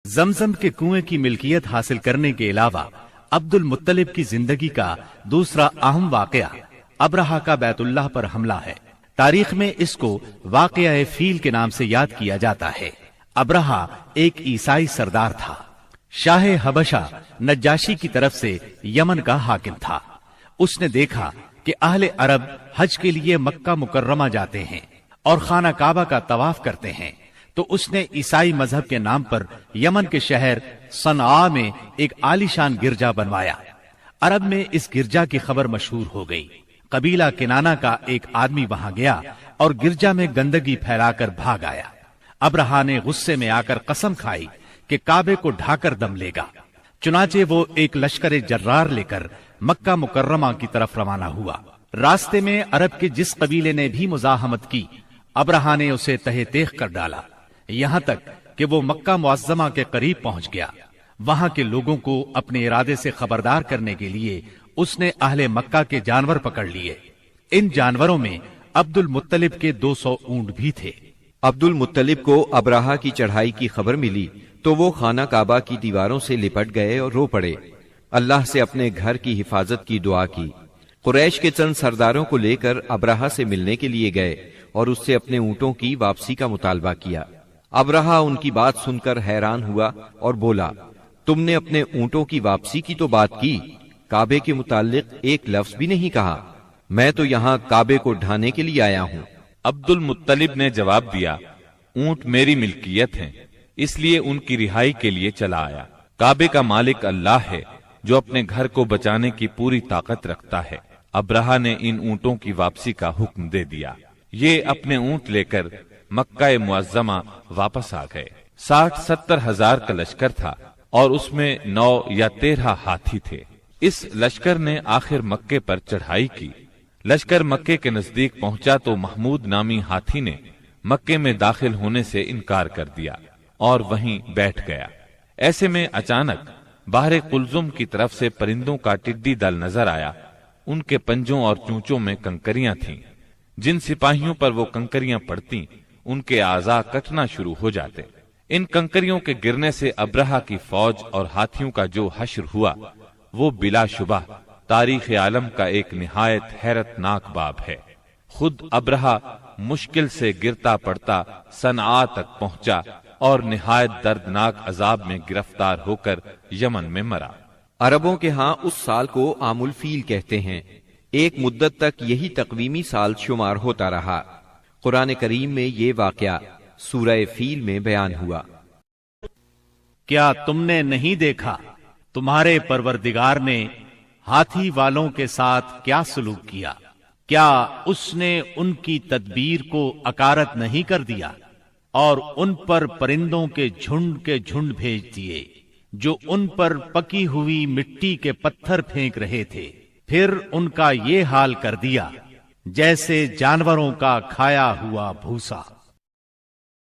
زمزم کے کنویں کی ملکیت حاصل کرنے کے علاوہ عبد المطلب کی زندگی کا دوسرا اہم واقعہ ابرہہ کا بیت اللہ پر حملہ ہے۔ تاریخ میں اس کو واقعہ فیل کے نام سے یاد کیا جاتا ہے۔ ابرہہ ایک عیسائی سردار تھا۔ شاہ حبشہ نجاشی کی طرف سے یمن کا حاکم تھا۔ اس نے دیکھا کہ اہل عرب حج کے لیے مکہ مکرمہ جاتے ہیں اور خانہ کعبہ کا طواف کرتے ہیں، تو اس نے عیسائی مذہب کے نام پر یمن کے شہر صنعاء میں ایک عالیشان گرجا بنوایا۔ عرب میں اس گرجا کی خبر مشہور ہو گئی۔ قبیلہ کنانہ کا ایک آدمی وہاں گیا اور گرجا میں گندگی پھیلا کر بھاگ آیا۔ ابرہہ نے غصے میں آ کر قسم کھائی کہ کعبے کو ڈھا کر دم لے گا۔ چنانچہ وہ ایک لشکر جرار لے کر مکہ مکرمہ کی طرف روانہ ہوا۔ راستے میں عرب کے جس قبیلے نے بھی مزاحمت کی، ابرہہ نے اسے تہہ تیغ کر ڈالا، یہاں تک کہ وہ مکہ معظمہ کے قریب پہنچ گیا۔ وہاں کے لوگوں کو اپنے ارادے سے خبردار کرنے کے لیے اس نے اہل مکہ کے جانور پکڑ لیے۔ ان جانوروں میں عبد المطلب کے 200 اونٹ بھی تھے۔ عبد المطلب کو ابرہہ کی چڑھائی کی خبر ملی تو وہ خانہ کعبہ کی دیواروں سے لپٹ گئے اور رو پڑے، اللہ سے اپنے گھر کی حفاظت کی دعا کی۔ قریش کے چند سرداروں کو لے کر ابرہہ سے ملنے کے لیے گئے اور اس سے اپنے اونٹوں کی واپسی کا مطالبہ کیا۔ ابرہہ ان کی بات سن کر حیران ہوا اور بولا، تم نے اپنے اونٹوں کی واپسی کی تو بات کی، کعبے کے متعلق ایک لفظ بھی نہیں کہا۔ میں تو یہاں کعبے کو ڈھانے کے لیے آیا ہوں۔ عبد المطلب نے جواب دیا، اونٹ میری ملکیت ہیں، اس لیے ان کی رہائی کے لیے چلا آیا۔ کعبے کا مالک اللہ ہے جو اپنے گھر کو بچانے کی پوری طاقت رکھتا ہے۔ ابرہہ نے ان اونٹوں کی واپسی کا حکم دے دیا۔ یہ اپنے اونٹ لے کر مکہ معظمہ واپس آ گئے۔ 60-70 ہزار کا لشکر تھا اور اس میں 9 یا 13 ہاتھی تھے۔ اس لشکر نے آخر مکے پر چڑھائی کی۔ لشکر مکے کے نزدیک پہنچا تو محمود نامی ہاتھی نے مکے میں داخل ہونے سے انکار کر دیا اور وہیں بیٹھ گیا۔ ایسے میں اچانک باہر قلزم کی طرف سے پرندوں کا ٹڈی دل نظر آیا۔ ان کے پنجوں اور چونچوں میں کنکریاں تھیں۔ جن سپاہیوں پر وہ کنکریاں پڑتی ان کے اعضاء کٹنا شروع ہو جاتے۔ ان کنکریوں کے گرنے سے ابرہہ کی فوج اور ہاتھیوں کا جو حشر ہوا وہ بلا شبہ تاریخ عالم کا ایک نہایت حیرت ناک باب ہے۔ خود ابرہہ مشکل سے گرتا پڑتا صنعاء تک پہنچا اور نہایت دردناک عذاب میں گرفتار ہو کر یمن میں مرا۔ عربوں کے ہاں اس سال کو عام الفیل کہتے ہیں۔ ایک مدت تک یہی تقویمی سال شمار ہوتا رہا۔ قرآن کریم میں یہ واقعہ سورہ فیل میں بیان ہوا۔ کیا تم نے نہیں دیکھا تمہارے پروردگار نے ہاتھی والوں کے ساتھ کیا سلوک کیا؟ کیا اس نے ان کی تدبیر کو اکارت نہیں کر دیا اور ان پر پرندوں کے جھنڈ بھیج دیے جو ان پر پکی ہوئی مٹی کے پتھر پھینک رہے تھے؟ پھر ان کا یہ حال کر دیا جیسے جانوروں کا کھایا ہوا بھوسا۔